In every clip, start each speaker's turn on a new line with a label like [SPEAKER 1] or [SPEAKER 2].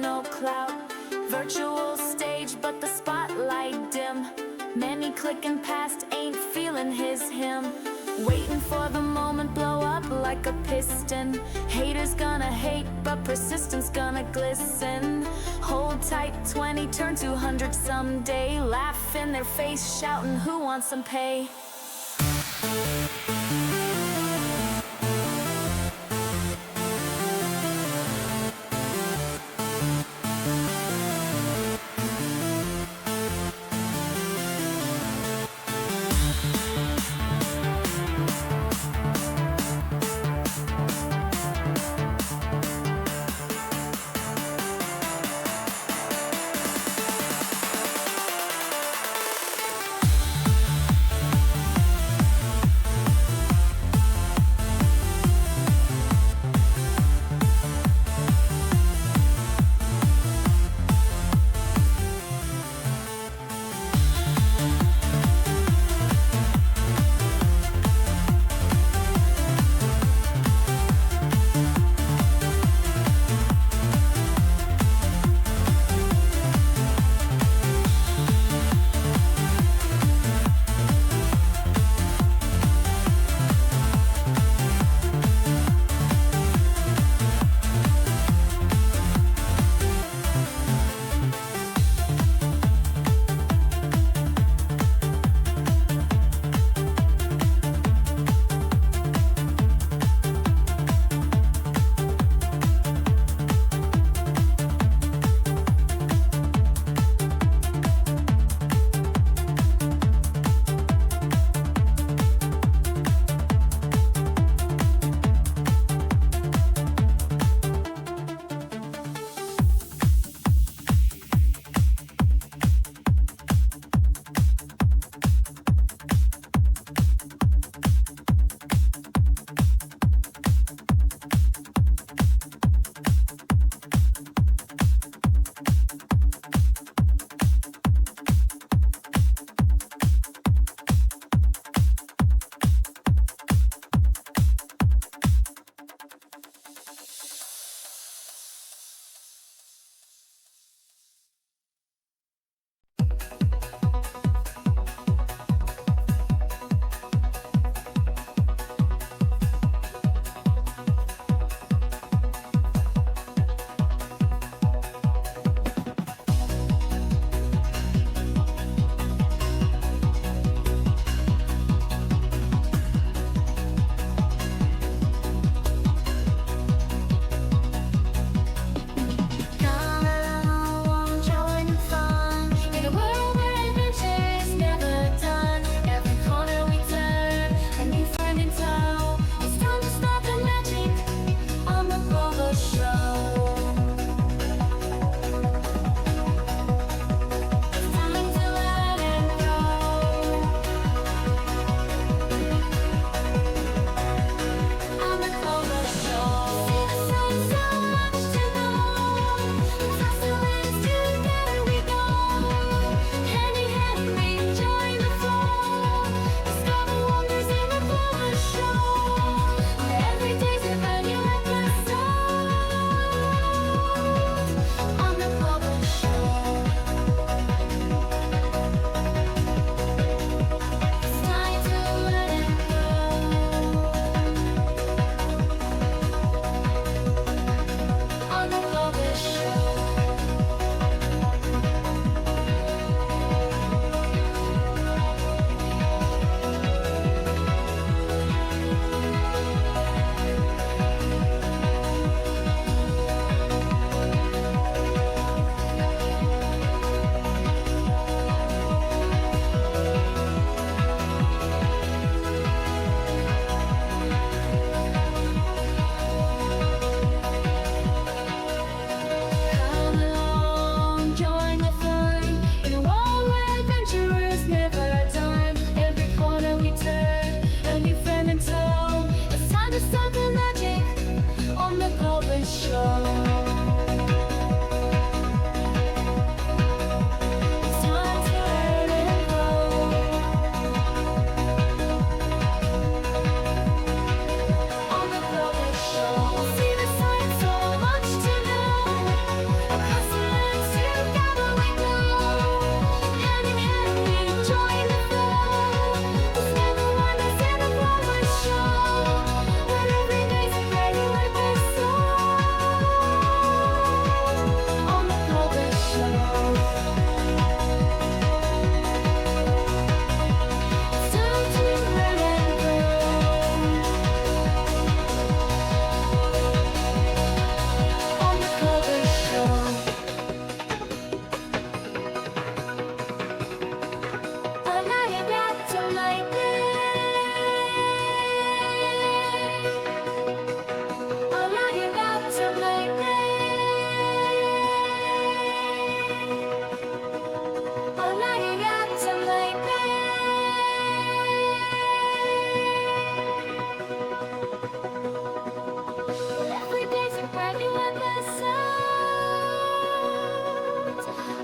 [SPEAKER 1] no clout. Virtual stage, but the spotlight dim. Many clicking past, ain't feeling his hymn. Waiting for the moment, blow up like a piston. Haters gonna hate, but persistence gonna glisten. Hold tight, 20 turn 200 someday. Laugh in their face, shouting, who wants some pay?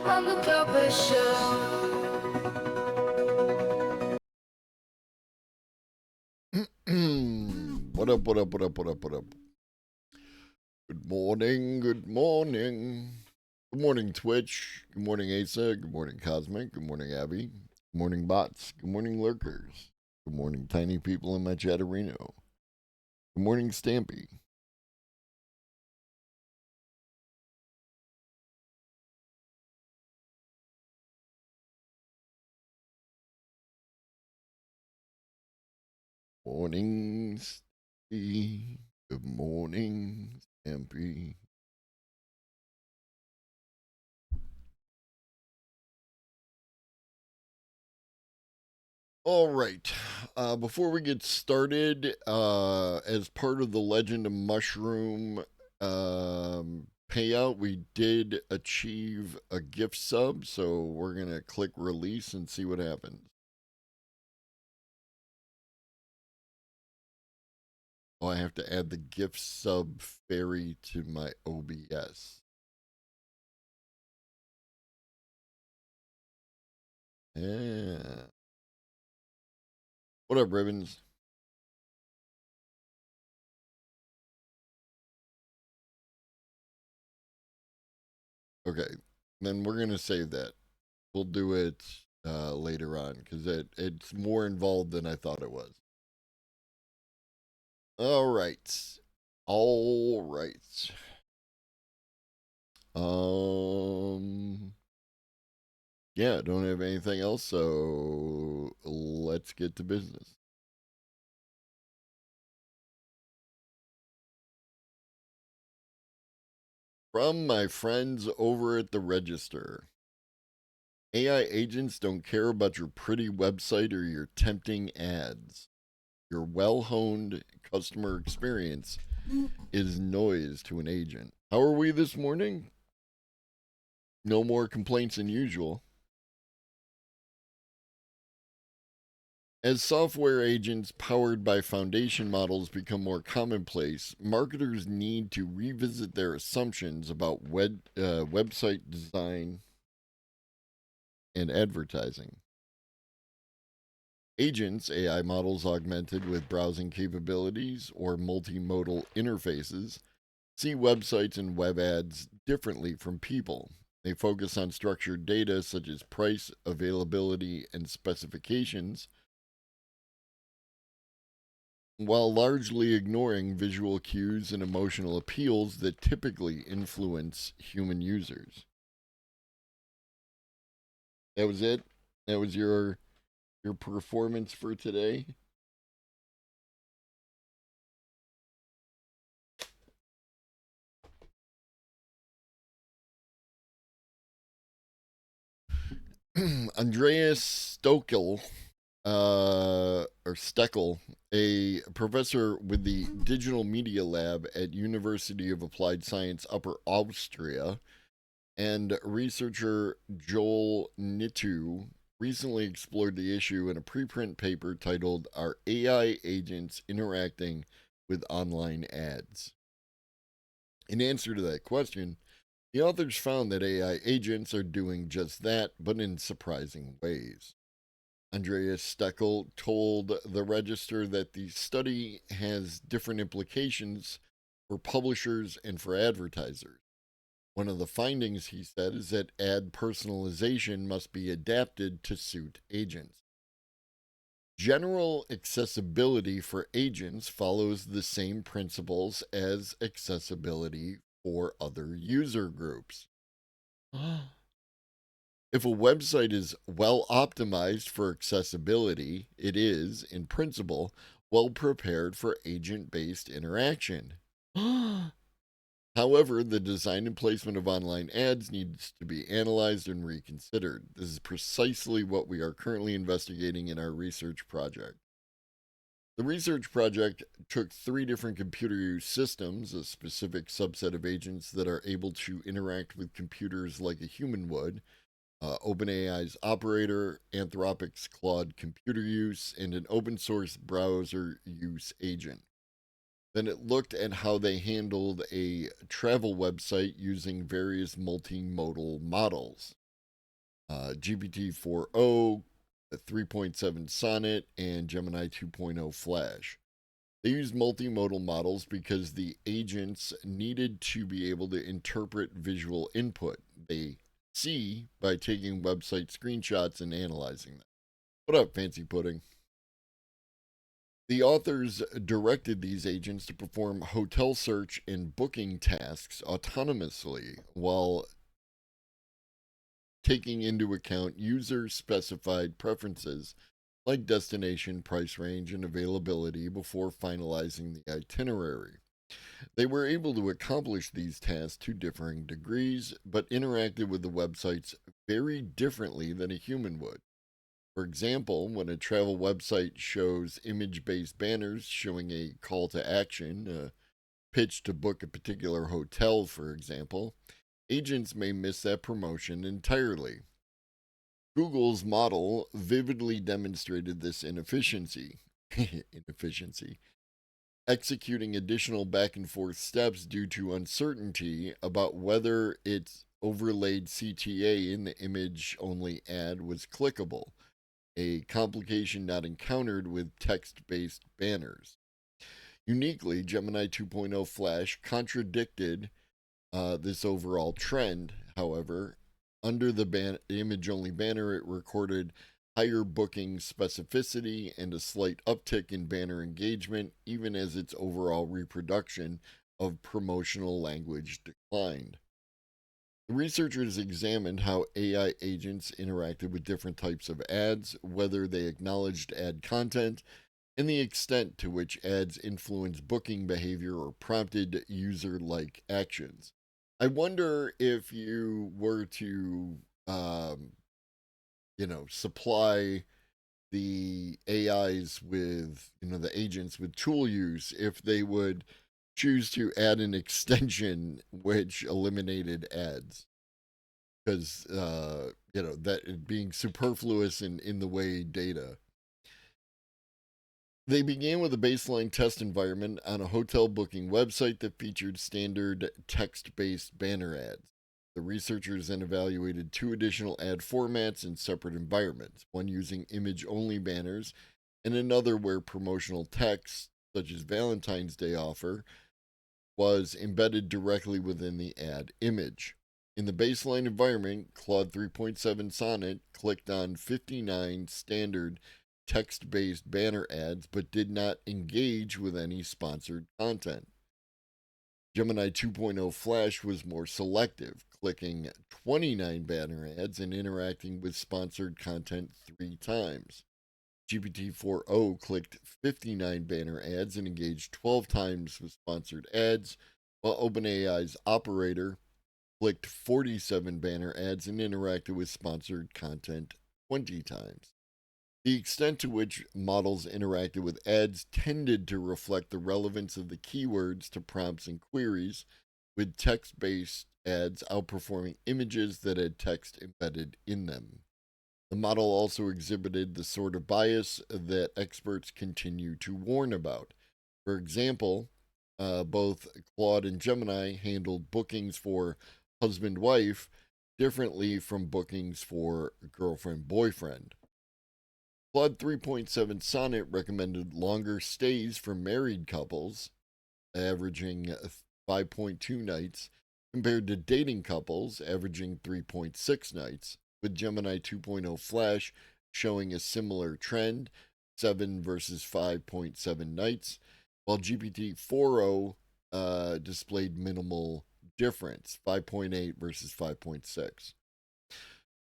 [SPEAKER 1] on the Papa Show.
[SPEAKER 2] What up, what up, what up, what up, what up? Good morning, good morning. Good morning, Twitch. Good morning, Asa. Good morning, Cosmic. Good morning, Abby. Good morning, bots. Good morning, lurkers. Good morning, tiny people in my chatterino. Good morning, Stampy. Morning, Stampy. Good morning, Stampy. All right. Before we get started, as part of the Legend of Mushroom payout, we did achieve a gift sub, so we're going to click release and see what happens. Oh, I have to add the gift sub fairy to my OBS. Yeah. What up, Ribbons? Okay. Then we're going to save that. We'll do it later on because it's more involved than I thought it was. All right. All right. Yeah, don't have anything else, so let's get to business. From my friends over at the Register. AI agents don't care about your pretty website or your tempting ads. Your well-honed customer experience is noise to an agent. How are we this morning? No more complaints than usual. As software agents powered by foundation models become more commonplace, marketers need to revisit their assumptions about website design and advertising. Agents, AI models augmented with browsing capabilities or multimodal interfaces, see websites and web ads differently from people. They focus on structured data such as price, availability, and specifications, while largely ignoring visual cues and emotional appeals that typically influence human users. That was it. That was your performance for today. Andreas Stokel, or Steckel, a professor with the Digital Media Lab at University of Applied Science Upper Austria, and researcher Joel Nitu recently explored the issue in a preprint paper titled Are AI Agents Interacting with Online Ads? In answer to that question, the authors found that AI agents are doing just that, but in surprising ways. Andreas Steckel told the Register that the study has different implications for publishers and for advertisers. One of the findings, he said, is that ad personalization must be adapted to suit agents. General accessibility for agents follows the same principles as accessibility for other user groups. If a website is well optimized for accessibility, it is, in principle, well prepared for agent based interaction. However, the design and placement of online ads needs to be analyzed and reconsidered. This is precisely what we are currently investigating in our research project. The research project took 3 different computer use systems, a specific subset of agents that are able to interact with computers like a human would, OpenAI's Operator, Anthropic's Claude Computer Use, and an open source browser use agent. Then it looked at how they handled a travel website using various multimodal models. GPT-4o, 3.7 Sonnet, and Gemini 2.0 Flash. They used multimodal models because the agents needed to be able to interpret visual input they see by taking website screenshots and analyzing them. What up, Fancy Pudding? The authors directed these agents to perform hotel search and booking tasks autonomously while taking into account user specified preferences like destination, price range, and availability before finalizing the itinerary. They were able to accomplish these tasks to differing degrees, but interacted with the websites very differently than a human would. For example, when a travel website shows image based banners showing a call to action, a pitch to book a particular hotel, for example, agents may miss that promotion entirely. Google's model vividly demonstrated this inefficiency. inefficiency, executing additional back and forth steps due to uncertainty about whether its overlaid CTA in the image only ad was clickable, a complication not encountered with text based banners. Uniquely, Gemini 2.0 Flash contradicted this overall trend, however. Under the image only banner, it recorded higher booking specificity and a slight uptick in banner engagement, even as its overall reproduction of promotional language declined. The researchers examined how AI agents interacted with different types of ads, whether they acknowledged ad content, and the extent to which ads influenced booking behavior or prompted user like actions. I wonder if you were to, um, supply the AIs with, the agents with tool use, if they would choose to add an extension which eliminated ads. Because, that being superfluous in the way data. They began with a baseline test environment on a hotel booking website that featured standard text based banner ads. The researchers then evaluated two additional ad formats in separate environments, one using image only banners and another where promotional text, such as Valentine's Day offer, was embedded directly within the ad image. In the baseline environment, Claude 3.7 Sonnet clicked on 59 standard text based banner ads but did not engage with any sponsored content. Gemini 2.0 Flash was more selective, clicking 29 banner ads and interacting with sponsored content 3 times. GPT-4o clicked 59 banner ads and engaged 12 times with sponsored ads, while OpenAI's Operator clicked 47 banner ads and interacted with sponsored content 20 times. The extent to which models interacted with ads tended to reflect the relevance of the keywords to prompts and queries, with text based ads outperforming images that had text embedded in them. The model also exhibited the sort of bias that experts continue to warn about. For example, both Claude and Gemini handled bookings for husband wife differently from bookings for girlfriend boyfriend. Claude 3.7 Sonnet recommended longer stays for married couples, averaging 5.2 nights, compared to dating couples, averaging 3.6 nights, with Gemini 2.0 Flash showing a similar trend, 7 versus 5.7 nights, while GPT 4o displayed minimal difference, 5.8 versus 5.6.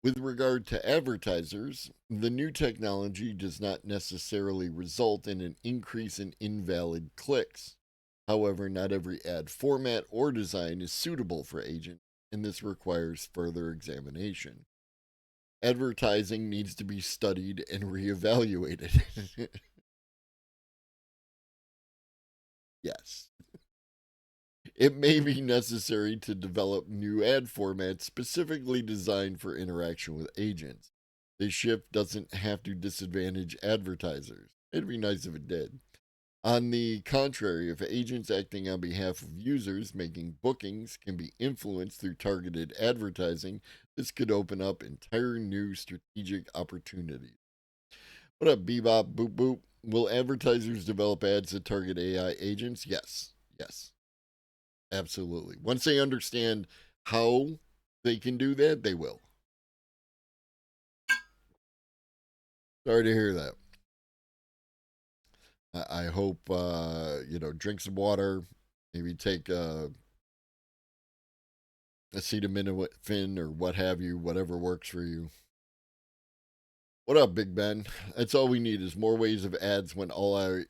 [SPEAKER 2] With regard to advertisers, the new technology does not necessarily result in an increase in invalid clicks. However, not every ad format or design is suitable for agents, and this requires further examination. Advertising needs to be studied and reevaluated. Yes. It may be necessary to develop new ad formats specifically designed for interaction with agents. This shift doesn't have to disadvantage advertisers. It'd be nice if it did. On the contrary, if agents acting on behalf of users making bookings can be influenced through targeted advertising, this could open up entire new strategic opportunities. What up, Bebop Boop Boop? Will advertisers develop ads that target AI agents? Yes. Yes. Absolutely. Once they understand how they can do that, they will. Sorry to hear that. I hope drink some water, maybe take acetaminophen or what have you, whatever works for you. What up, Big Ben? That's all we need is more ways of ads when all I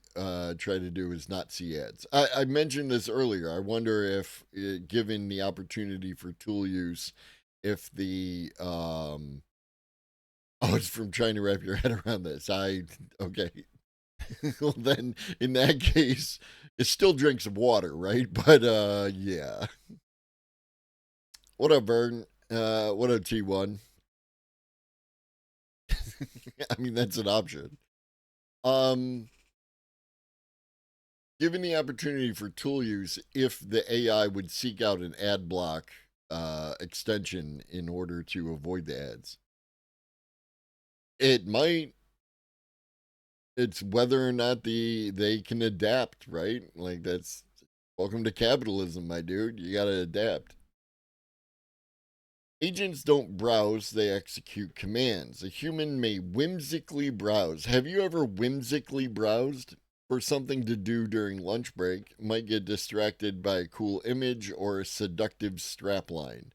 [SPEAKER 2] try to do is not see ads. I mentioned this earlier. I wonder if, given the opportunity for tool use, if the oh, it's from trying to wrap your head around this. Okay. Well, then in that case, it still drink some water, right? But yeah. What up, Vern? What up, T1? I mean, that's an option. Um, Given the opportunity for tool use, if the AI would seek out an ad block extension in order to avoid the ads, it might. It's whether or not they can adapt, right? Like that's welcome to capitalism, my dude. You got to adapt. Agents don't browse, they execute commands. A human may whimsically browse. Have you ever whimsically browsed for something to do during lunch break? Might get distracted by a cool image or a seductive strapline.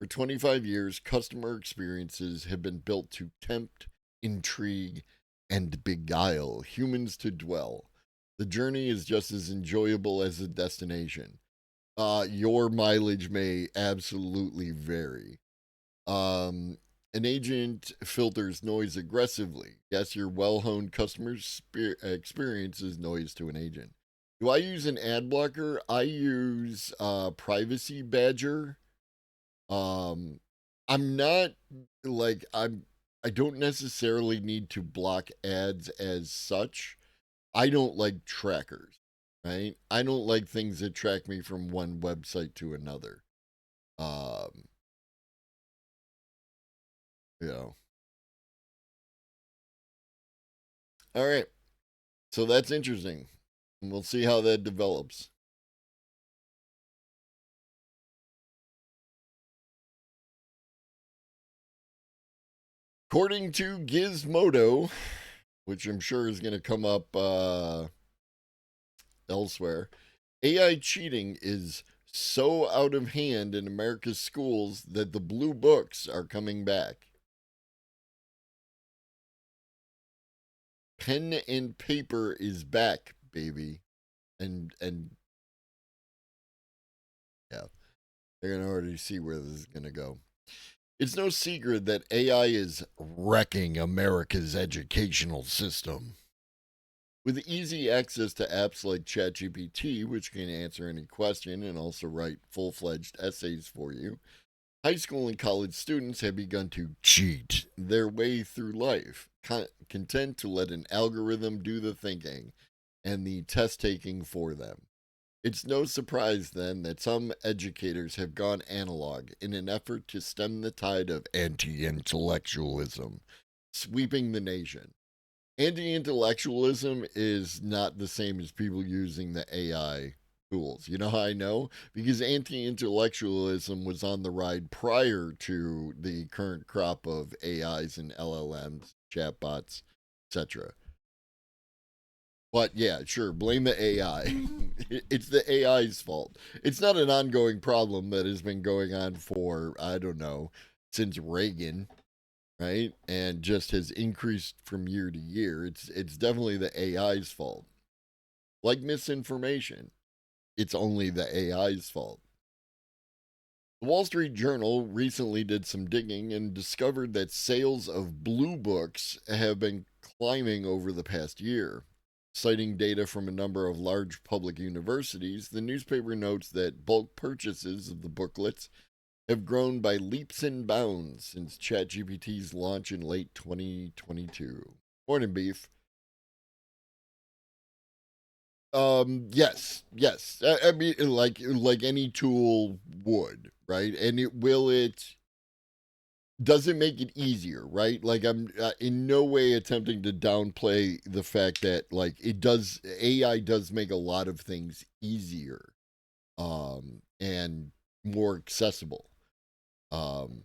[SPEAKER 2] For 25 years, customer experiences have been built to tempt, intrigue, and beguile humans to dwell. The journey is just as enjoyable as the destination. Your mileage may absolutely vary. Um, an agent filters noise aggressively. Yes, your well honed customer experiences noise to an agent. Do I use an ad blocker? I use Privacy Badger. Um, I'm not like I don't necessarily need to block ads as such. I don't like trackers, right? I don't like things that track me from one website to another. Um, you know. All right. So that's interesting. And we'll see how that develops. According to Gizmodo, which I'm sure is going to come up elsewhere, AI cheating is so out of hand in America's schools that the blue books are coming back. Pen and paper is back, baby. And yeah, they're going to already see where this is going to go. It's no secret that AI is wrecking America's educational system. With easy access to apps like ChatGPT, which can answer any question and also write full fledged essays for you, high school and college students have begun to cheat their way through life, content to let an algorithm do the thinking and the test taking for them. It's no surprise then that some educators have gone analog in an effort to stem the tide of anti intellectualism sweeping the nation. Anti intellectualism is not the same as people using the AI tools. You know how I know? Because anti intellectualism was on the ride prior to the current crop of AIs and LLMs, chatbots, etc. But yeah, sure, blame the AI. It's the AI's fault. It's not an ongoing problem that has been going on for, I don't know, since Reagan, right? And just has increased from year to year. It's definitely the AI's fault. Like misinformation, it's only the AI's fault. The Wall Street Journal recently did some digging and discovered that sales of blue books have been climbing over the past year. Citing data from a number of large public universities, the newspaper notes that bulk purchases of the booklets have grown by leaps and bounds since ChatGPT's launch in late 2022. Morning, Beef. Yes. I mean, like any tool would, right? And it does it make it easier, right? Like I'm in no way attempting to downplay the fact that like it does AI does make a lot of things easier, and more accessible. Um,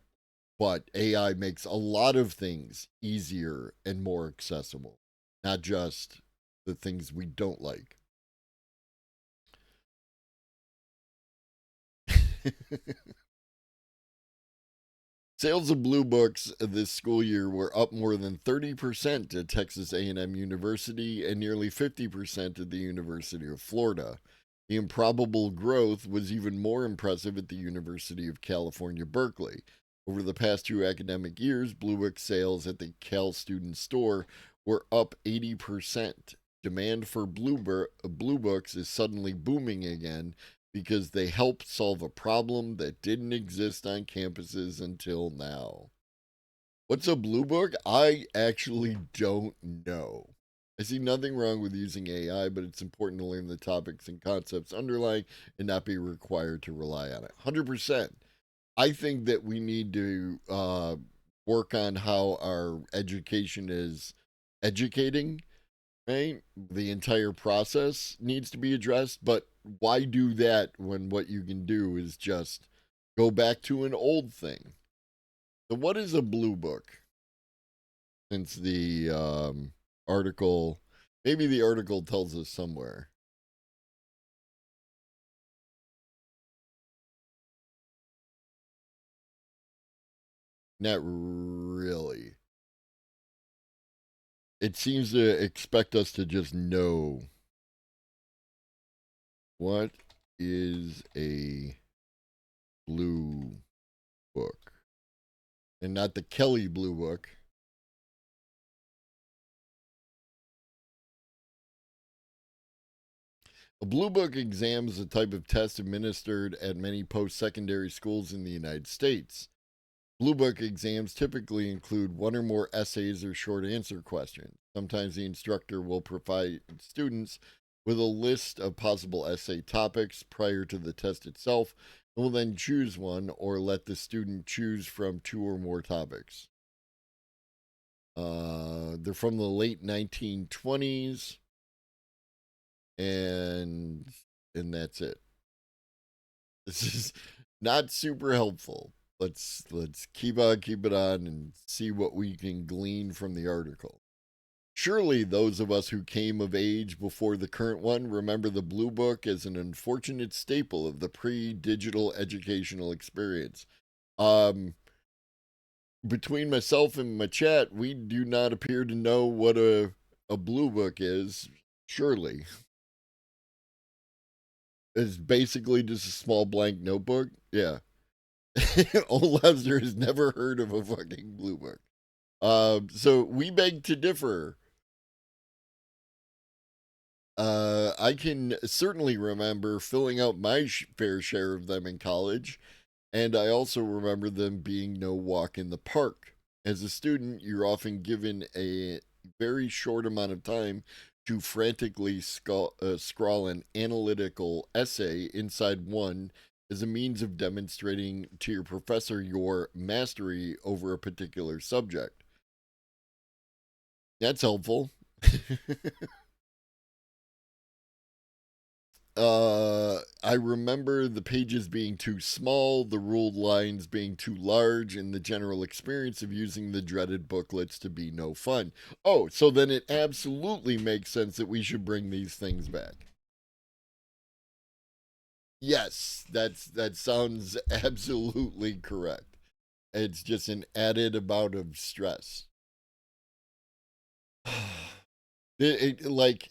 [SPEAKER 2] but AI makes a lot of things easier and more accessible, not just the things we don't like. Sales of Blue Books this school year were up more than 30% at Texas A&M University and nearly 50% at the University of Florida. The improbable growth was even more impressive at the University of California, Berkeley. Over the past 2 academic years, Blue Book sales at the Cal Student Store were up 80%. Demand for Blue Books is suddenly booming again because they help solve a problem that didn't exist on campuses until now. What's a blue book? I actually don't know. I see nothing wrong with using AI, but it's important to learn the topics and concepts underlying and not be required to rely on it. 100%. I think that we need to work on how our education is educating, right? The entire process needs to be addressed, but why do that when what you can do is just go back to an old thing? So, what is a blue book? Since the article, maybe the article tells us somewhere. Not really. It seems to expect us to just know what is a blue book and not the Kelly Blue Book. A Blue Book exam is a type of test administered at many post secondary schools in the United States. Blue Book exams typically include one or more essays or short answer questions. Sometimes the instructor will provide students with a list of possible essay topics prior to the test itself and will then choose one or let the student choose from two or more topics. They're from the late 1920s, and that's it. This is not super helpful. Let's keep it on and see what we can glean from the article. Surely those of us who came of age before the current one remember the Blue Book as an unfortunate staple of the pre-digital educational experience. Um Between myself and my chat, we do not appear to know what a Blue Book is. Surely. It's basically just a small blank notebook. Yeah. Old Lester has never heard of a fucking blue book. So we beg to differ. I can certainly remember filling out my fair share of them in college, and I also remember them being no walk in the park. As a student, you're often given a very short amount of time to frantically scrawl an analytical essay inside one as a means of demonstrating to your professor your mastery over a particular subject. That's helpful. I remember the pages being too small, the ruled lines being too large, and the general experience of using the dreaded booklets to be no fun. Oh, so then it absolutely makes sense that we should bring these things back. Yes, that sounds absolutely correct. It's just an added amount of stress. Like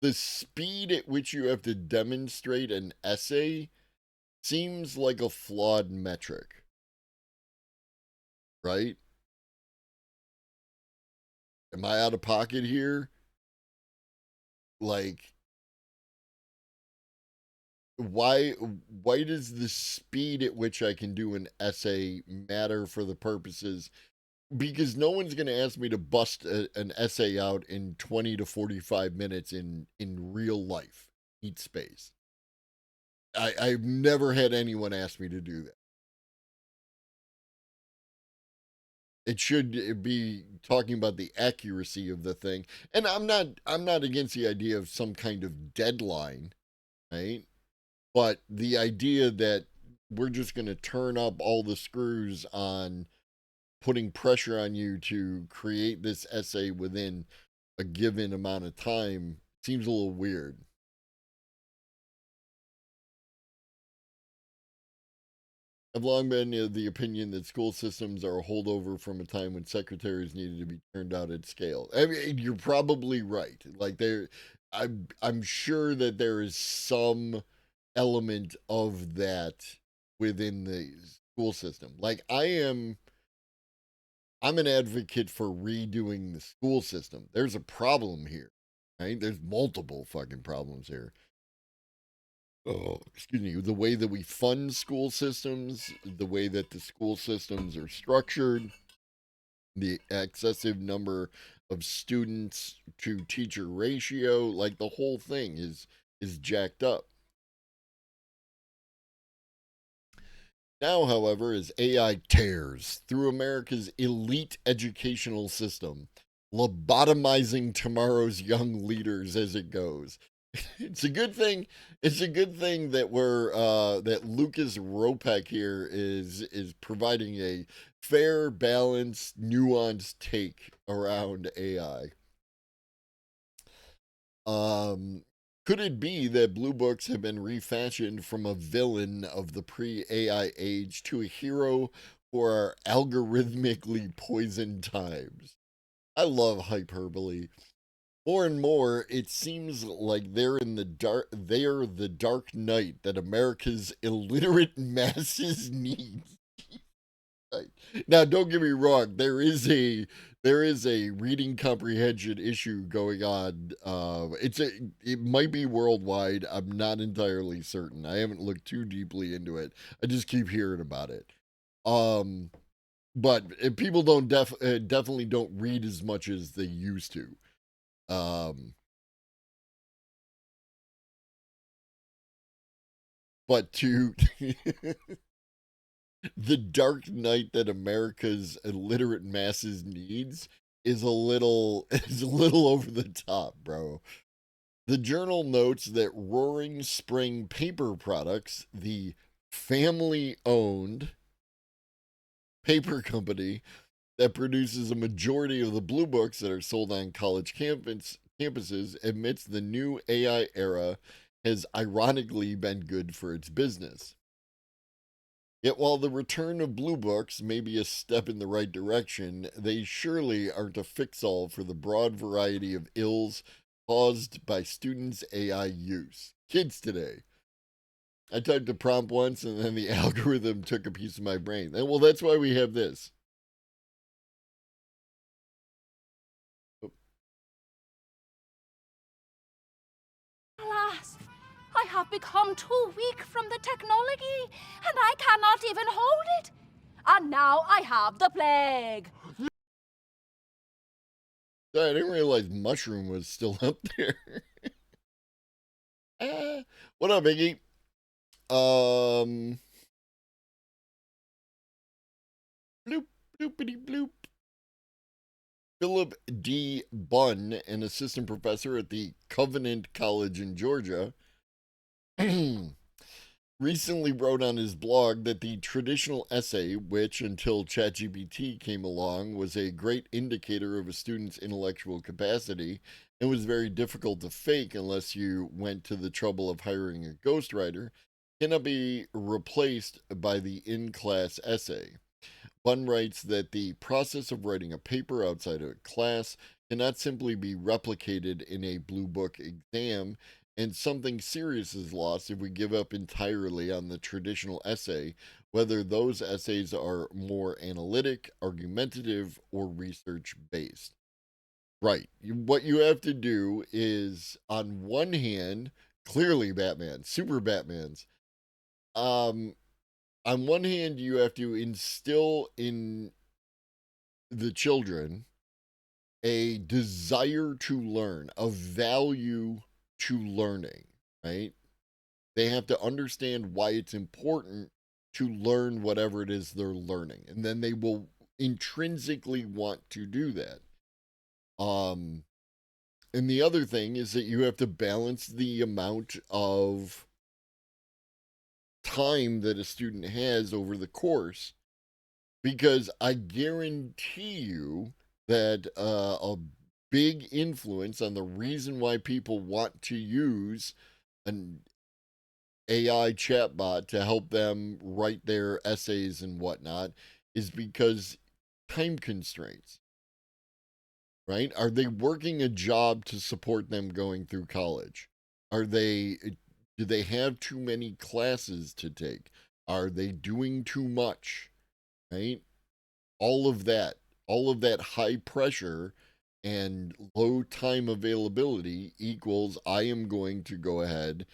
[SPEAKER 2] the speed at which you have to demonstrate an essay seems like a flawed metric, right? Am I out of pocket here? Like, why does the speed at which I can do an essay matter for the purposes because no one's going to ask me to bust an essay out in 20 to 45 minutes in real life heat space. I've never had anyone ask me to do that. It should be talking about the accuracy of the thing. And I'm not against the idea of some kind of deadline, right? But the idea that we're just going to turn up all the screws on putting pressure on you to create this essay within a given amount of time seems a little weird. I've long been of the opinion that school systems are a holdover from a time when secretaries needed to be turned out at scale. I mean, you're probably right. Like I'm sure that there is some element of that within the school system. Like I'm an advocate for redoing the school system. There's a problem here, right? There's multiple fucking problems here. Oh, excuse me, the way that we fund school systems, the way that the school systems are structured, the excessive number of students to teacher ratio, like the whole thing is jacked up. Now, however, as AI tears through America's elite educational system, lobotomizing tomorrow's young leaders as it goes. It's a good thing. It's a good thing that we're that Lucas Ropek here is providing a fair, balanced, nuanced take around AI. Um, could it be that blue books have been refashioned from a villain of the pre-AI age to a hero for our algorithmically poisoned times? I love hyperbole. More and more, it seems like they're in the dark. They are the dark night that America's illiterate masses needs. Right. Now, don't get me wrong. There is a reading comprehension issue going on. It might be worldwide. I'm not entirely certain. I haven't looked too deeply into it. I just keep hearing about it. Um, but people don't definitely don't read as much as they used to. Um, but to the dark night that America's illiterate masses needs is a little over the top, bro. The journal notes that Roaring Spring Paper Products, the family-owned paper company that produces a majority of the blue books that are sold on college campuses, admits the new AI era has ironically been good for its business. Yet while the return of blue books may be a step in the right direction, they surely aren't a fix-all for the broad variety of ills caused by students' AI use. Kids today. I typed a prompt once and then the algorithm took a piece of my brain. And well, that's why we have this.
[SPEAKER 3] Alas, I have become too weak from the technology, and I cannot even hold it. And now I have the plague.
[SPEAKER 2] Sorry, I didn't realize Mushroom was still up there. What up, Iggy? Bloop, bloopity bloop. Philip D. Bunn, an assistant professor at the Covenant College in Georgia, recently wrote on his blog that the traditional essay, which until ChatGPT came along was a great indicator of a student's intellectual capacity and was very difficult to fake unless you went to the trouble of hiring a ghostwriter, cannot be replaced by the in class essay. Bunn writes that the process of writing a paper outside of class cannot simply be replicated in a blue book exam, and something serious is lost if we give up entirely on the traditional essay, whether those essays are more analytic, argumentative, or research based. Right. What you have to do is, on one hand, clearly Batman, super Batman's. Um, on one hand, you have to instill in the children a desire to learn, a value to learning, right? They have to understand why it's important to learn whatever it is they're learning. And then they will intrinsically want to do that. And the other thing is that you have to balance the amount of time that a student has over the course, because I guarantee you that a big influence on the reason why people want to use an AI chatbot to help them write their essays and whatnot is because time constraints, right? Are they working a job to support them going through college? Do they have too many classes to take? Are they doing too much, right? All of that high pressure and low time availability equals I am going to go ahead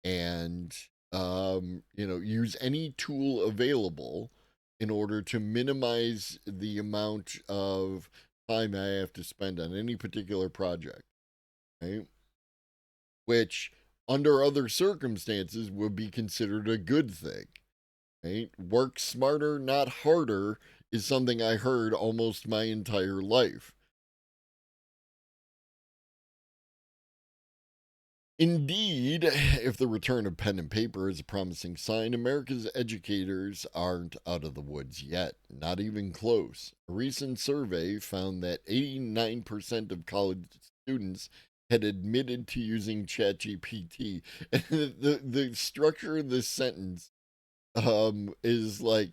[SPEAKER 2] and use any tool available in order to minimize the amount of time I have to spend on any particular project, right? Which under other circumstances would be considered a good thing, right? Work smarter, not harder is something I heard almost my entire life. Indeed, if the return of pen and paper is a promising sign, America's educators aren't out of the woods yet, not even close. A recent survey found that 89% of college students had admitted to using ChatGPT. And the structure of this sentence is like,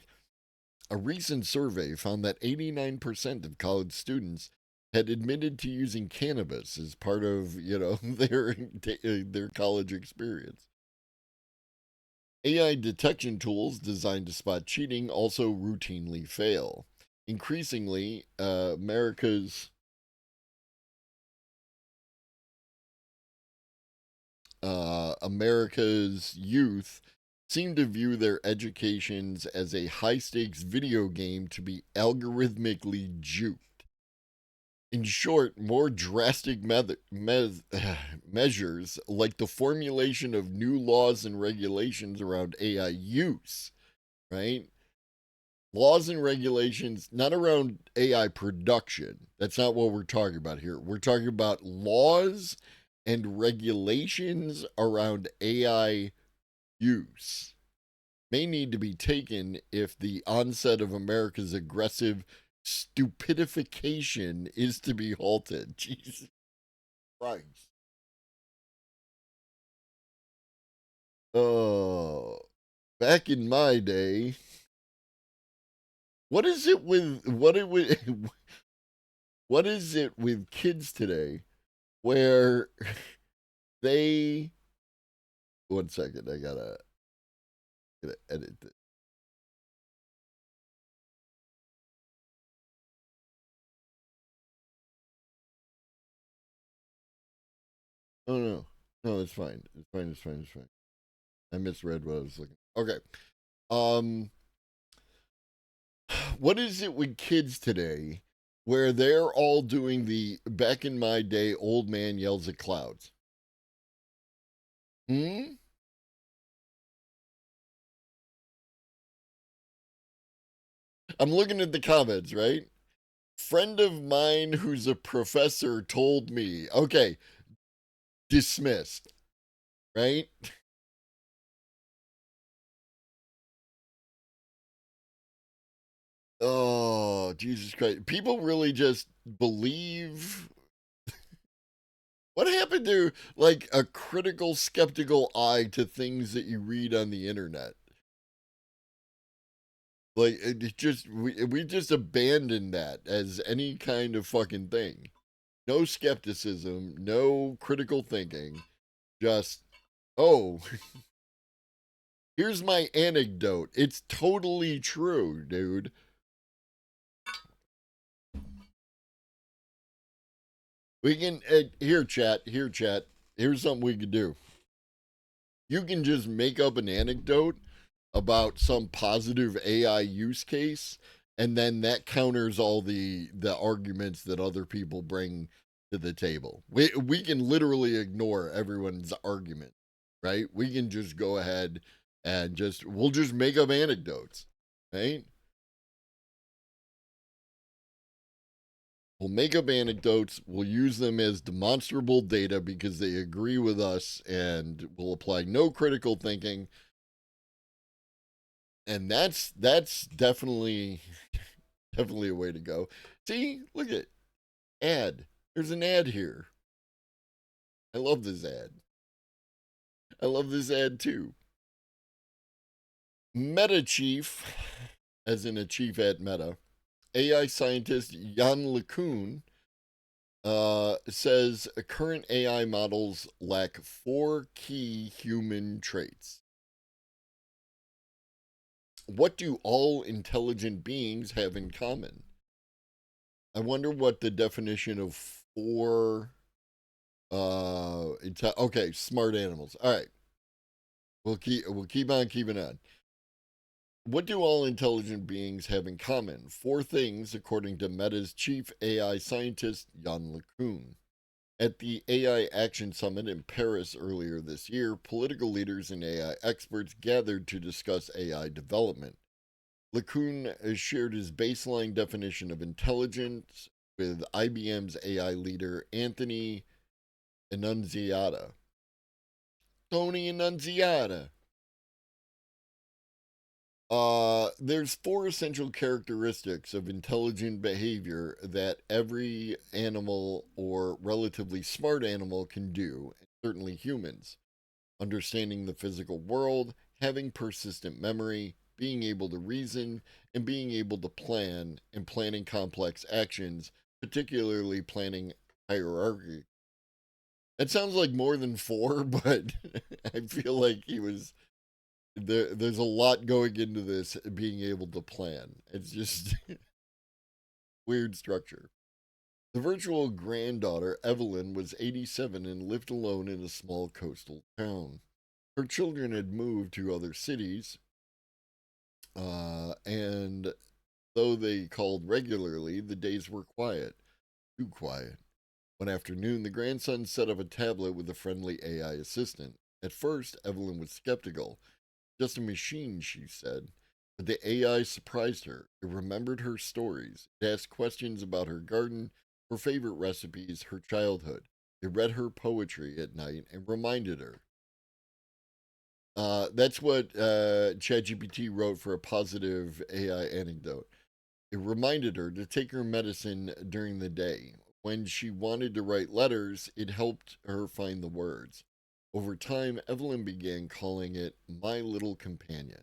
[SPEAKER 2] a recent survey found that 89% of college students had admitted to using cannabis as part of, their college experience. AI detection tools designed to spot cheating also routinely fail. Increasingly, America's youth seem to view their educations as a high-stakes video game to be algorithmically juked. In short, more drastic measures like the formulation of new laws and regulations around AI use, right? Laws and regulations, not around AI production. That's not what we're talking about here. We're talking about laws and regulations around AI use may need to be taken if the onset of America's aggressive stupidification is to be halted. Jesus Christ. Oh, back in my day, what is it with kids today where they, one second, I gotta edit this. Oh no, it's fine. It's fine. I misread what I was looking. Okay. What is it with kids today where they're all doing the back in my day old man yells at clouds? I'm looking at the comments, right? Friend of mine who's a professor told me, okay, dismissed, right? Oh, Jesus Christ. People really just believe. What happened to like a critical, skeptical eye to things that you read on the internet? Like we just abandoned that as any kind of fucking thing. No skepticism, no critical thinking. Just, oh, here's my anecdote. It's totally true, dude. We can, here, chat. Here's something we could do. You can just make up an anecdote about some positive AI use case and then that counters all the arguments that other people bring to the table. We can literally ignore everyone's argument, right? We can just go ahead and we'll just make up anecdotes, right? We'll make up anecdotes, we'll use them as demonstrable data because they agree with us, and we'll apply no critical thinking. And that's definitely definitely a way to go. See, look at ad. There's an ad here. I love this ad. I love this ad too. Meta chief, as in a chief at Meta, AI scientist Jan LeCun says current AI models lack 4 key human traits. What do all intelligent beings have in common? I wonder what the definition of 4 okay, smart animals. All right. We'll keep on keeping on. What do all intelligent beings have in common? 4 things, according to Meta's chief AI scientist, Jan LeCun. At the AI Action Summit in Paris earlier this year, political leaders and AI experts gathered to discuss AI development. LeCun shared his baseline definition of intelligence with IBM's AI leader, Anthony Annunziata. Tony Annunziata. There's 4 essential characteristics of intelligent behavior that every animal or relatively smart animal can do, and certainly humans. Understanding the physical world, having persistent memory, being able to reason, and being able to plan and planning complex actions, particularly planning hierarchy. It sounds like more than 4, but I feel like there's a lot going into this being able to plan. It's just weird structure. The virtual granddaughter, Evelyn, was 87 and lived alone in a small coastal town. Her children had moved to other cities, and though they called regularly, the days were quiet. Too quiet. One afternoon, the grandson set up a tablet with a friendly AI assistant. At first, Evelyn was skeptical. Just a machine, she said. But the AI surprised her. It remembered her stories. It asked questions about her garden, her favorite recipes, her childhood. It read her poetry at night and reminded her. That's what ChatGPT wrote for a positive AI anecdote. It reminded her to take her medicine during the day. When she wanted to write letters, it helped her find the words. Over time, Evelyn began calling it My Little Companion.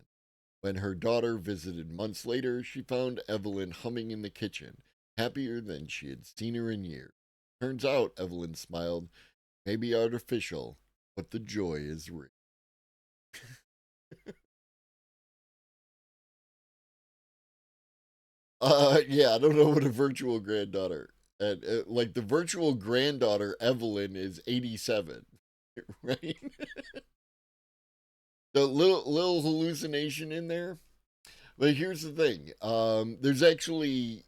[SPEAKER 2] When her daughter visited months later, she found Evelyn humming in the kitchen, happier than she had seen her in years. Turns out, Evelyn smiled, maybe artificial, but the joy is real. Yeah, I don't know what a virtual granddaughter. And like the virtual granddaughter, Evelyn, is 87, right? The little hallucination in there. But here's the thing. There's actually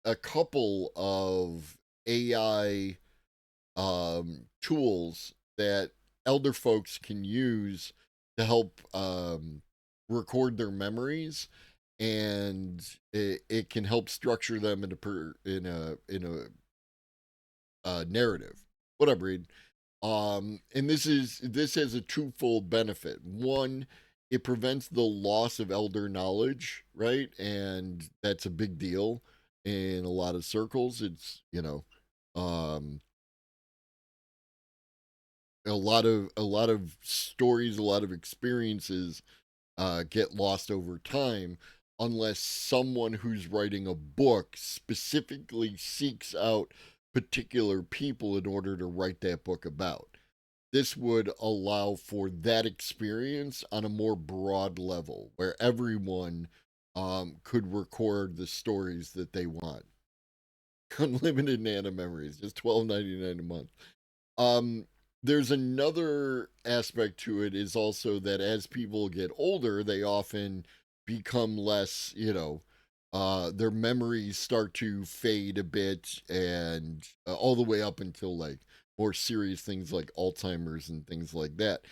[SPEAKER 2] a couple of AI tools that elder folks can use to help record their memories, and it can help structure them in a narrative. What up, Reed? And this has a twofold benefit. One, it prevents the loss of elder knowledge, right? And that's a big deal in a lot of circles. It's a lot of stories, a lot of experiences get lost over time unless someone who's writing a book specifically seeks out particular people in order to write that book about. This would allow for that experience on a more broad level where everyone could record the stories that they want. Unlimited nano memories, just $12.99 a month. There's another aspect to it is also that as people get older, they often become less, their memories start to fade a bit, and all the way up until like more serious things like Alzheimer's and things like that.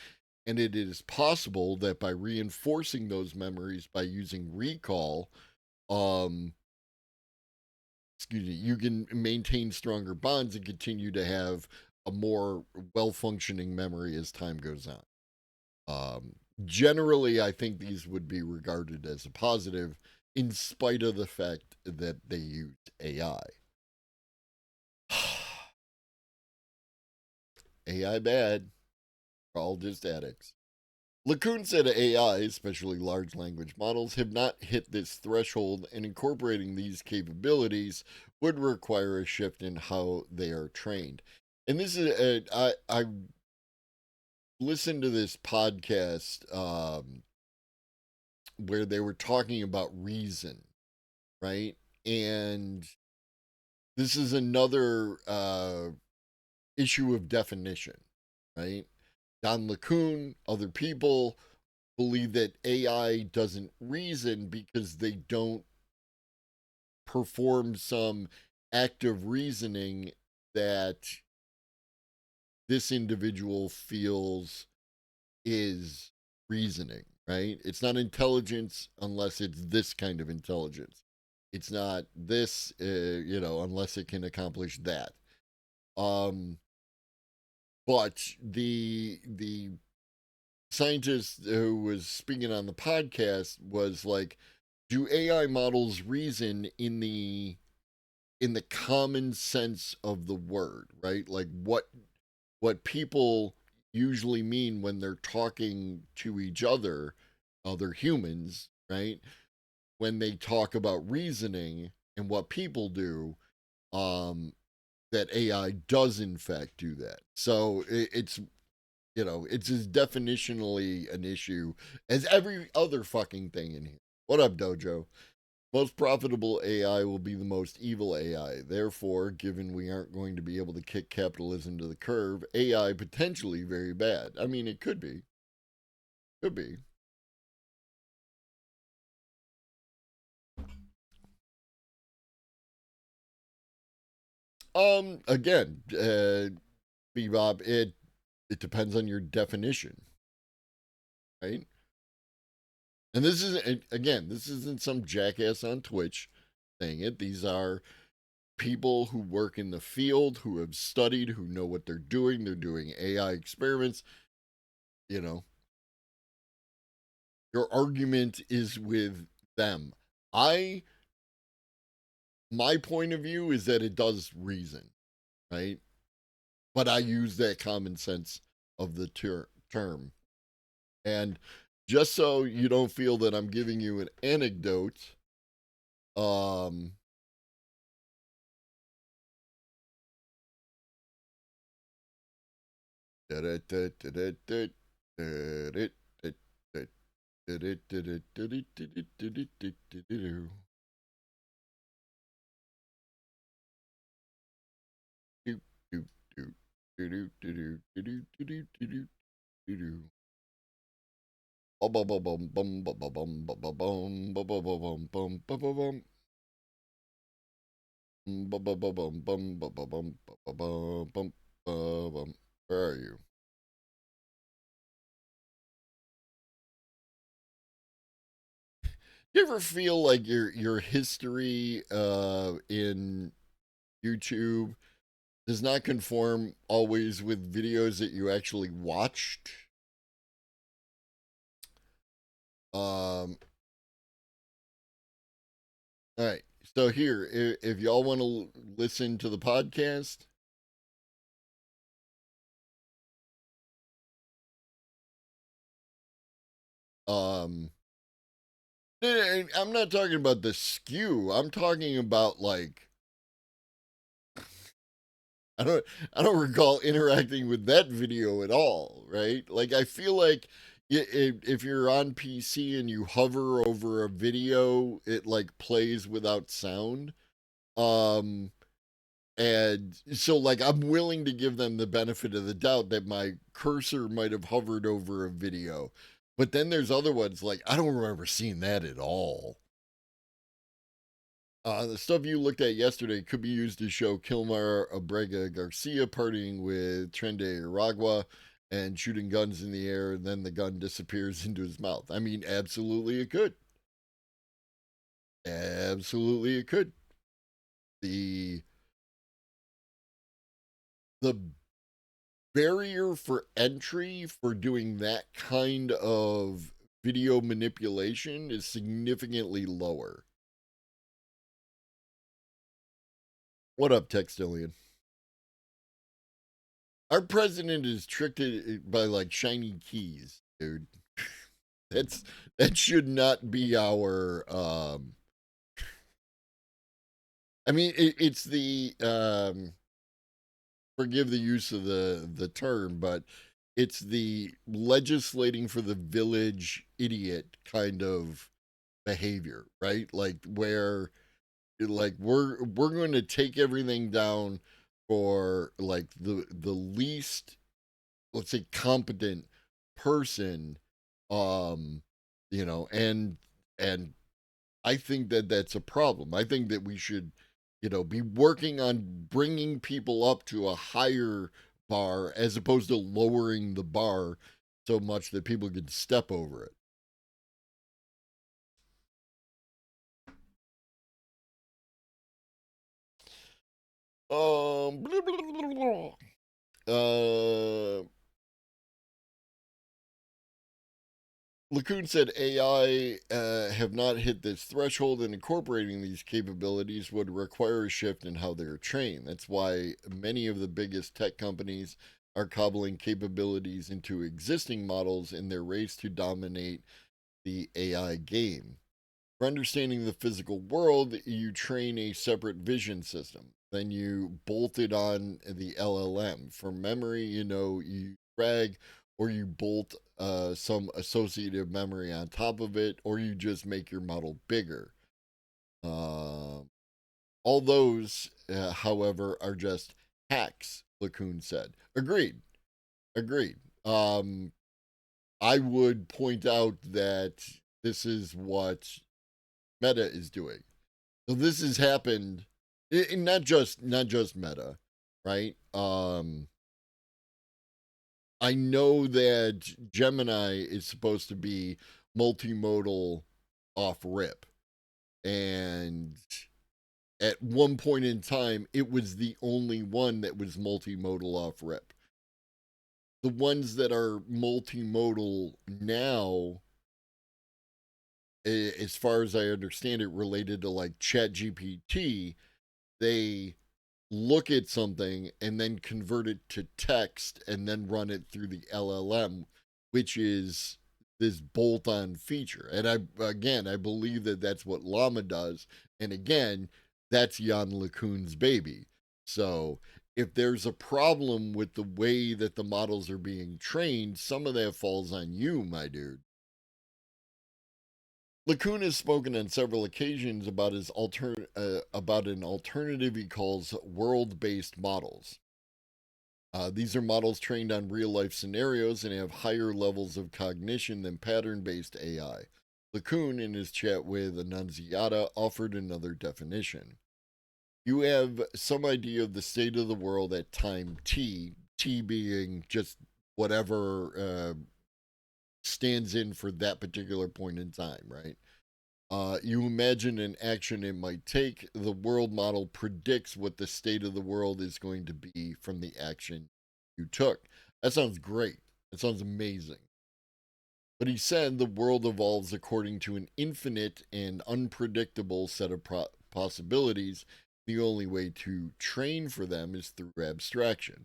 [SPEAKER 2] And it is possible that by reinforcing those memories by using recall, um, excuse me, you can maintain stronger bonds and continue to have a more well functioning memory as time goes on. Generally, I think these would be regarded as a positive, in spite of the fact that they used AI. AI bad. We're all just addicts. LeCun said AI, especially large language models, have not hit this threshold, and incorporating these capabilities would require a shift in how they are trained. And this is, I listened to this podcast where they were talking about reason, right? And this is another issue of definition, right? Don LeCun, other people believe that AI doesn't reason because they don't perform some act of reasoning that this individual feels is reasoning, right? It's not intelligence unless it's this kind of intelligence. It's not this, unless it can accomplish that. But the scientist who was speaking on the podcast was like, do AI models reason in the common sense of the word, right? Like what people usually mean when they're talking to each other, other humans, right? When they talk about reasoning and what people do, that AI does in fact do that. So it's as definitionally an issue as every other fucking thing in here. What up, Dojo? Most profitable AI will be the most evil AI. Therefore, given we aren't going to be able to kick capitalism to the curb, AI potentially very bad. I mean, it could be. Could be. Again, Bebop, it depends on your definition, right? And this is, again, this isn't some jackass on Twitch saying it. These are people who work in the field, who have studied, who know what they're doing. They're doing AI experiments. You know, your argument is with them. My point of view is that it does reason, right? But I use that common sense of the term. And just so you don't feel that I'm giving you an anecdote, um, where are you? You ever feel like your history in YouTube does not conform always with videos that you actually watched? All right. So here, if y'all want to listen to the podcast, um, I'm not talking about the skew. I'm talking about like I don't recall interacting with that video at all, right? Like I feel like if you're on PC and you hover over a video, it like plays without sound. Um and so like I'm willing to give them the benefit of the doubt that my cursor might have hovered over a video. But then there's other ones like I don't remember seeing that at all. The stuff you looked at yesterday could be used to show Kilmar Abrega Garcia partying with Trende Aragua and shooting guns in the air, and then the gun disappears into his mouth. I mean, absolutely it could. Absolutely it could. The the barrier for entry for doing that kind of video manipulation is significantly lower. What up, Textilian? Our president is tricked by like shiny keys, dude. That should not be our I mean it's the forgive the use of the term, but it's the legislating for the village idiot kind of behavior, right? Like where like we're going to take everything down for like the least, let's say, competent person, um you know, and I think that that's a problem. I think that we should, you know, be working on bringing people up to a higher bar as opposed to lowering the bar so much that people could step over it. Blah, blah, blah, blah. LeCun said AI have not hit this threshold, and incorporating these capabilities would require a shift in how they're trained. That's why many of the biggest tech companies are cobbling capabilities into existing models in their race to dominate the AI game. For understanding the physical world, you train a separate vision system. Then you bolt it on the LLM. For memory, you know, you drag or you bolt some associative memory on top of it, or you just make your model bigger. All those, however, are just hacks, LeCun said. Agreed. Agreed. I would point out that this is what Meta is doing. So this has happened, not just Meta, right? I know that Gemini is supposed to be multimodal off rip, and at one point in time, it was the only one that was multimodal off rip. The ones that are multimodal now, as far as I understand it, related to like ChatGPT, they look at something and then convert it to text and then run it through the LLM, which is this bolt-on feature. And I believe that that's what Llama does. And again, that's Jan LeCun's baby. So if there's a problem with the way that the models are being trained, some of that falls on you, my dude. LeCun has spoken on several occasions about about an alternative he calls world-based models. These are models trained on real-life scenarios and have higher levels of cognition than pattern-based AI. LeCun, in his chat with Annunziata, offered another definition. You have some idea of the state of the world at time t, t being just whatever stands in for that particular point in time, right? You imagine an action it might take. The world model predicts what the state of the world is going to be from the action you took. That sounds great. That sounds amazing. But he said the world evolves according to an infinite and unpredictable set of possibilities. The only way to train for them is through abstraction.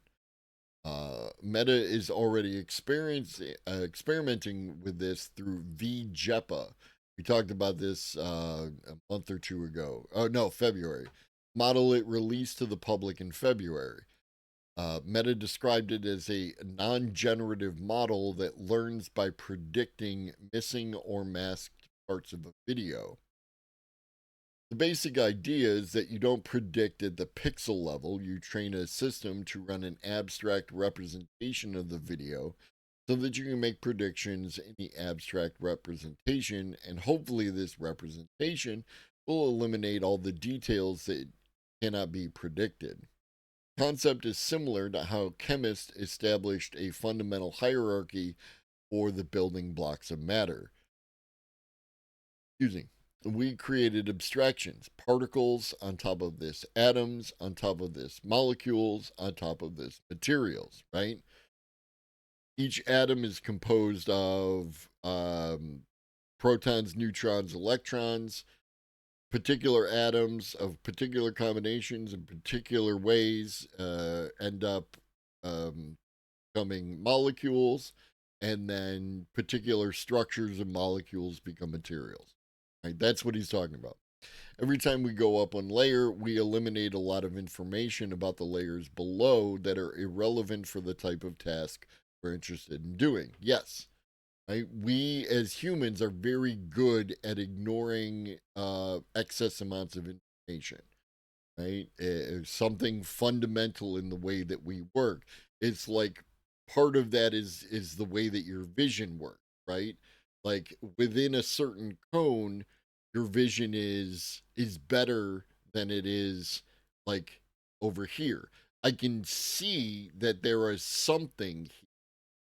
[SPEAKER 2] Meta is already experimenting with this through VJEPA. We talked about this a month or two ago. Oh, no, February. Model it released to the public in February. Meta described it as a non generative model that learns by predicting missing or masked parts of a video. The basic idea is that you don't predict at the pixel level. You train a system to run an abstract representation of the video so that you can make predictions in the abstract representation, and hopefully this representation will eliminate all the details that cannot be predicted. Concept is similar to how chemists established a fundamental hierarchy for the building blocks of matter. Excuse me. We created abstractions, particles on top of this, atoms on top of this, molecules on top of this, materials, right? Each atom is composed of protons, neutrons, electrons, particular atoms of particular combinations in particular ways end up becoming molecules, and then particular structures of molecules become materials. Right? That's what he's talking about. Every time we go up one layer, we eliminate a lot of information about the layers below that are irrelevant for the type of task we're interested in doing. Yes, right? We as humans are very good at ignoring excess amounts of information. Right? Something fundamental in the way that we work. It's like part of that is the way that your vision works, right? Like within a certain cone, your vision is better than it is like over here. I can see that there is something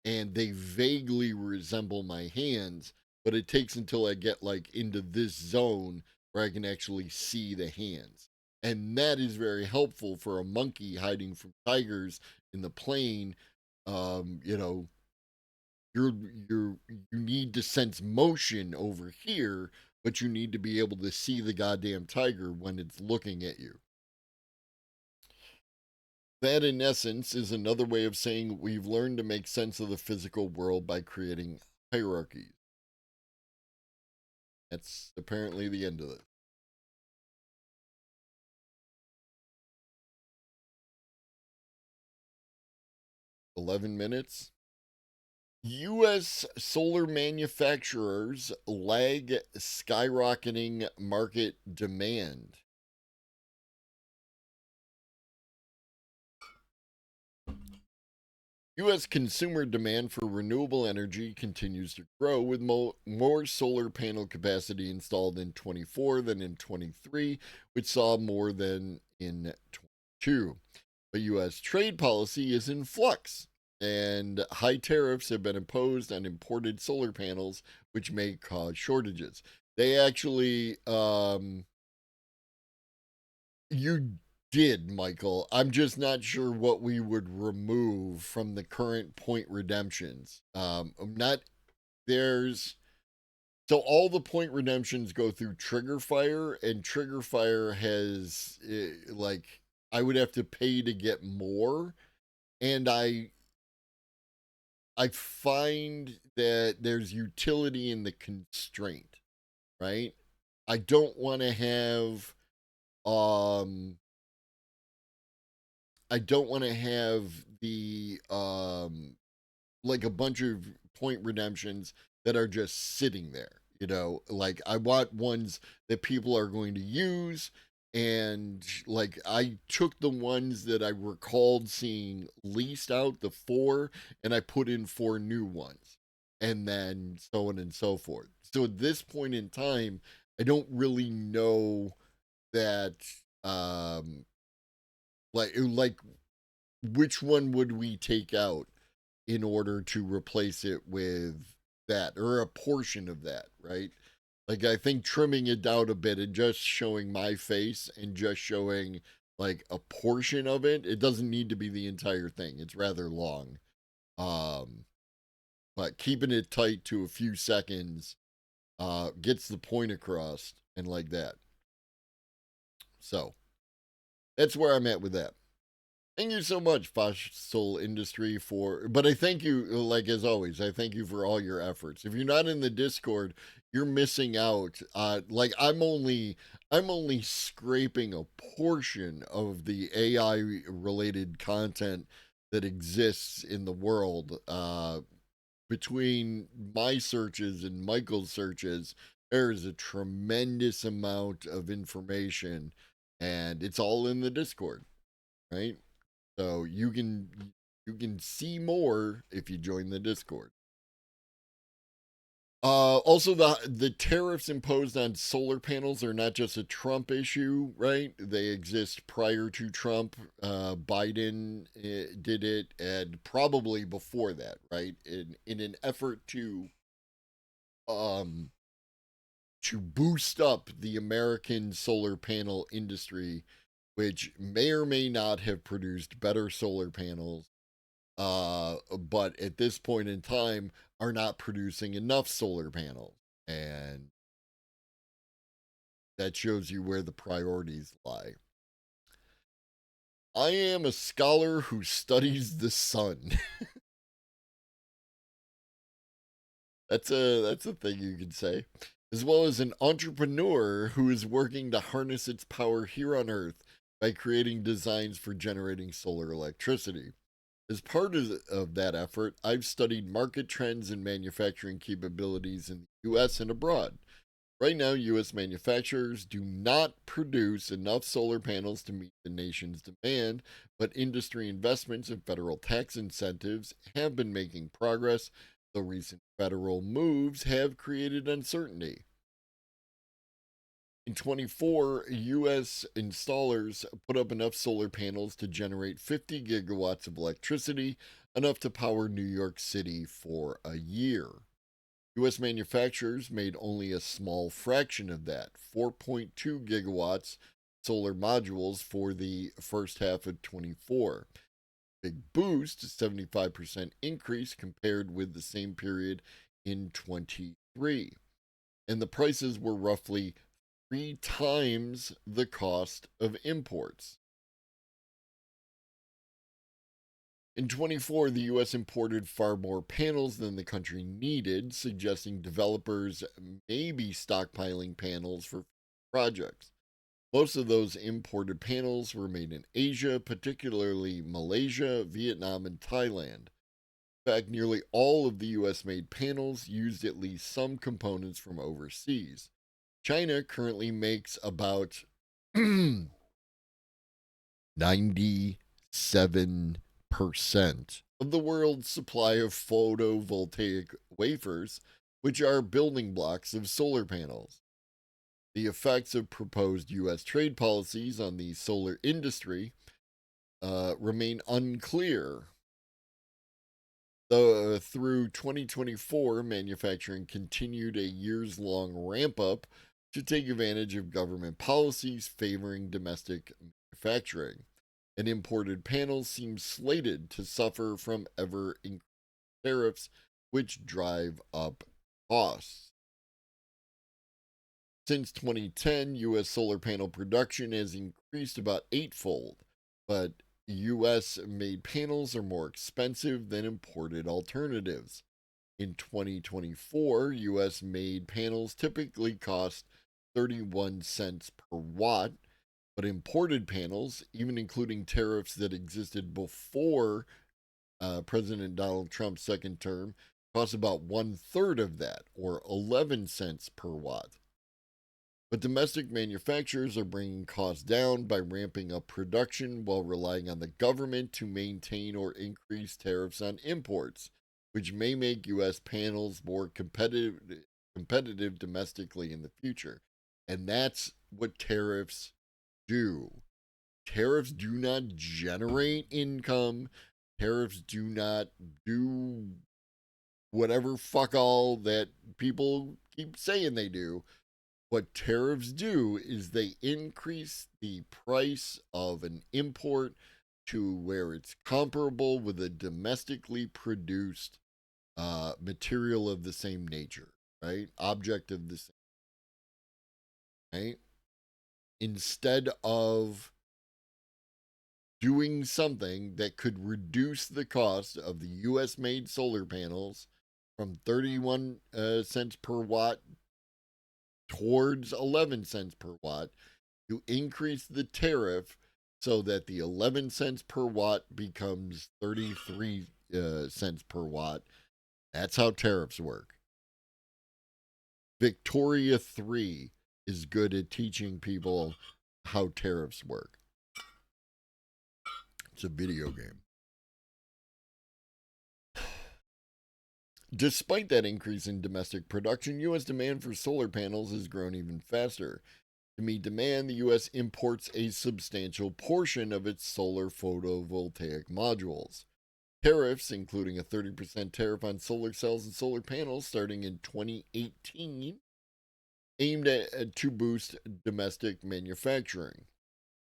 [SPEAKER 2] and they vaguely resemble my hands, but it takes until I get like into this zone where I can actually see the hands. And that is very helpful for a monkey hiding from tigers in the plain. You know, you need to sense motion over here, but you need to be able to see the goddamn tiger when it's looking at you. That, in essence, is another way of saying we've learned to make sense of the physical world by creating hierarchies. That's apparently the end of it. $11. U.S. solar manufacturers lag skyrocketing market demand. U.S. consumer demand for renewable energy continues to grow, with more solar panel capacity installed in 24 than in 23, which saw more than in 22. But U.S. trade policy is in flux, and high tariffs have been imposed on imported solar panels, which may cause shortages. They actually, you did, Michael. I'm just not sure what we would remove from the current point redemptions. I'm not, there's, so all the point redemptions go through Trigger Fire, and Trigger Fire has, like, I would have to pay to get more. And I find that there's utility in the constraint, right? I don't want to have, I don't want to have the like a bunch of point redemptions that are just sitting there. You know, like I want ones that people are going to use, and like I took the ones that I recalled seeing leased out, the 4, and I put in 4 new ones, and then so on and so forth. So at this point in time, I don't really know that like which one would we take out in order to replace it with that, or a portion of that, right? Like I think trimming it down a bit and just showing my face and just showing like a portion of it. It doesn't need to be the entire thing. It's rather long. But keeping it tight to a few seconds gets the point across and like that. So that's where I'm at with that. Thank you so much, Fossil Industry, but I thank you, like as always, I thank you for all your efforts. If you're not in the Discord, you're missing out. Like I'm only scraping a portion of the AI related content that exists in the world. Between my searches and Michael's searches, there is a tremendous amount of information, and it's all in the Discord, right? So you can see more if you join the Discord. Also, the tariffs imposed on solar panels are not just a Trump issue, right? They exist prior to Trump. Biden did it, and probably before that, right? In an effort um to boost up the American solar panel industry, which may or may not have produced better solar panels, but at this point in time are not producing enough solar panels. And that shows you where the priorities lie. I am a scholar who studies the sun. That's a thing you could say. As well as an entrepreneur who is working to harness its power here on Earth by creating designs for generating solar electricity. As part of that effort, I've studied market trends and manufacturing capabilities in the US and abroad. Right now, US manufacturers do not produce enough solar panels to meet the nation's demand, but industry investments and federal tax incentives have been making progress, though recent federal moves have created uncertainty. In 24, US installers put up enough solar panels to generate 50 gigawatts of electricity, enough to power New York City for a year. US manufacturers made only a small fraction of that, 4.2 gigawatts solar modules for the first half of 24. Big boost, 75% increase compared with the same period in 23. And the prices were roughly 3 times the cost of imports. In 24, the US imported far more panels than the country needed, suggesting developers may be stockpiling panels for projects. Most of those imported panels were made in Asia, particularly Malaysia, Vietnam, and Thailand. In fact, nearly all of the US made panels used at least some components from overseas. China currently makes about 97% of the world's supply of photovoltaic wafers, which are building blocks of solar panels. The effects of proposed U.S. trade policies on the solar industry remain unclear. Through 2024, manufacturing continued a years long ramp up to take advantage of government policies favoring domestic manufacturing, and imported panels seem slated to suffer from ever increasing tariffs, which drive up costs. Since 2010, U.S. solar panel production has increased about eightfold, but U.S. made panels are more expensive than imported alternatives. In 2024, U.S. made panels typically cost 31 cents per watt, but imported panels, even including tariffs that existed before President Donald Trump's second term, cost about 1/3 of that, or 11 cents per watt. But domestic manufacturers are bringing costs down by ramping up production while relying on the government to maintain or increase tariffs on imports, which may make U.S. panels more competitive domestically in the future. And that's what tariffs do. Tariffs do not generate income. Tariffs do not do whatever fuck all that people keep saying they do. What tariffs do is they increase the price of an import to where it's comparable with a domestically produced material of the same nature, right? Object of the same, right? Instead of doing something that could reduce the cost of the US made solar panels from 31 cents per watt towards 11 cents per watt, to increase the tariff so that the 11 cents per watt becomes 33 cents per watt. That's how tariffs work. Victoria 3 is good at teaching people how tariffs work. It's a video game. Despite that increase in domestic production, U.S. demand for solar panels has grown even faster. To meet demand, the U.S. imports a substantial portion of its solar photovoltaic modules. Tariffs, including a 30% tariff on solar cells and solar panels starting in 2018, aimed to boost domestic manufacturing.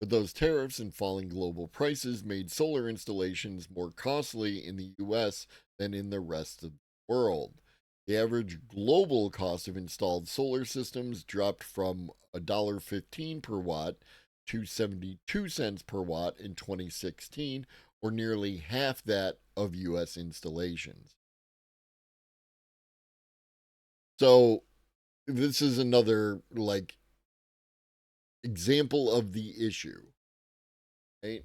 [SPEAKER 2] But those tariffs and falling global prices made solar installations more costly in the U.S. than in the rest of the world. The average global cost of installed solar systems dropped from $1.15 per watt to 72 cents per watt in 2016, or nearly half that of U.S. installations. So this is another example of the issue, right?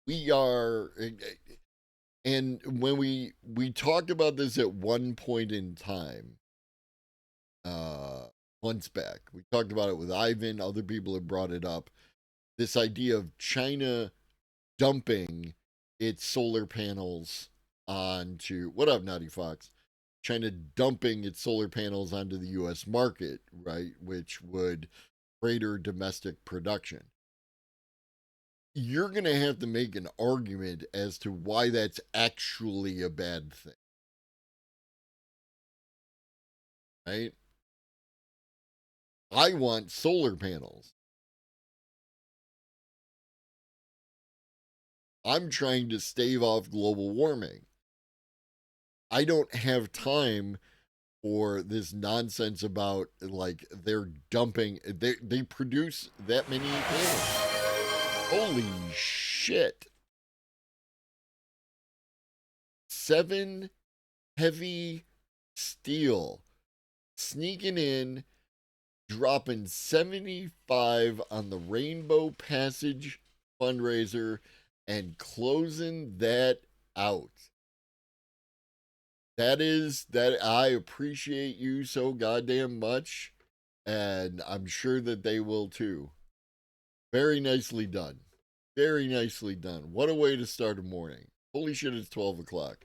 [SPEAKER 2] We are, and when we talked about this at one point in time, months back, we talked about it with Ivan. Other people have brought it up. This idea of China dumping its solar panels onto, what up, Naughty Fox? China dumping its solar panels onto the U.S. market, right, which would greater domestic production. You're going to have to make an argument as to why that's actually a bad thing, right? I want solar panels. I'm trying to stave off global warming. I don't have time for this nonsense about they're dumping, they produce that many panels. Holy shit. 7 heavy steel sneaking in, dropping 75 on the Rainbow Passage fundraiser and closing that out. That I appreciate you so goddamn much, and I'm sure that they will too. Very nicely done. Very nicely done. What a way to start a morning. Holy shit, it's 12 o'clock.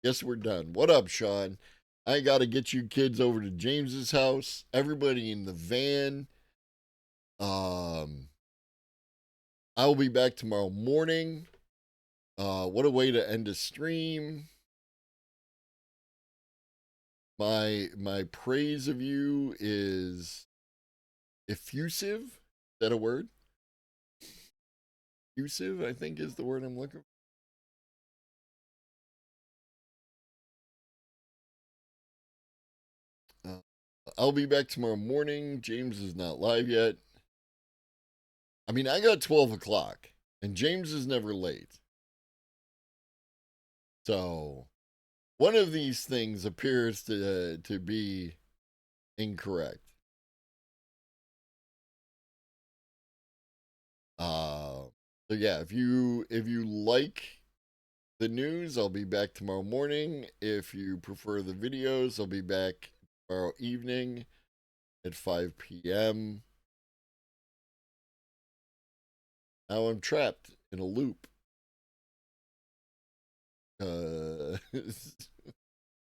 [SPEAKER 2] Guess we're done. What up, Sean? I got to get you kids over to James's house. Everybody in the van. I'll be back tomorrow morning. What a way to end a stream. My praise of you is effusive. Is that a word? Effusive, I think, is the word I'm looking for. I'll be back tomorrow morning. James is not live yet. I mean, I got 12 o'clock, and James is never late. So, one of these things appears to be incorrect. So yeah, if you like the news, I'll be back tomorrow morning. If you prefer the videos, I'll be back tomorrow evening at 5 p.m. Now I'm trapped in a loop.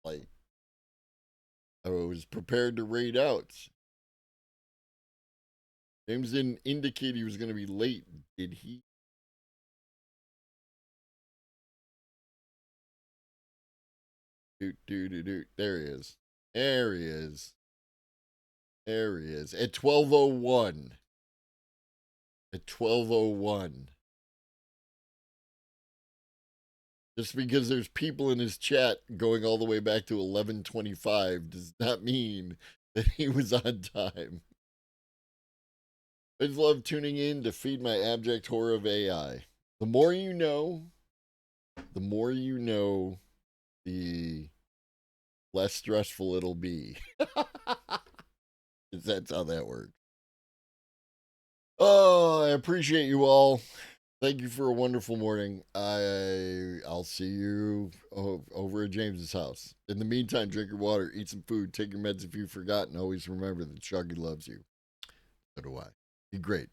[SPEAKER 2] Like, I was prepared to raid out. James didn't indicate he was going to be late, did he? There he is. There he is. There he is. At 12:01. At 12:01. Just because there's people in his chat going all the way back to 11:25 does not mean that he was on time. I just love tuning in to feed my abject horror of AI. The more you know, the less stressful it'll be. That's how that works. Oh, I appreciate you all. Thank you for a wonderful morning. I'll see you over at James's house. In the meantime, drink your water, eat some food, take your meds if you've forgotten. Always remember that Shuggy loves you. So do I. Be great.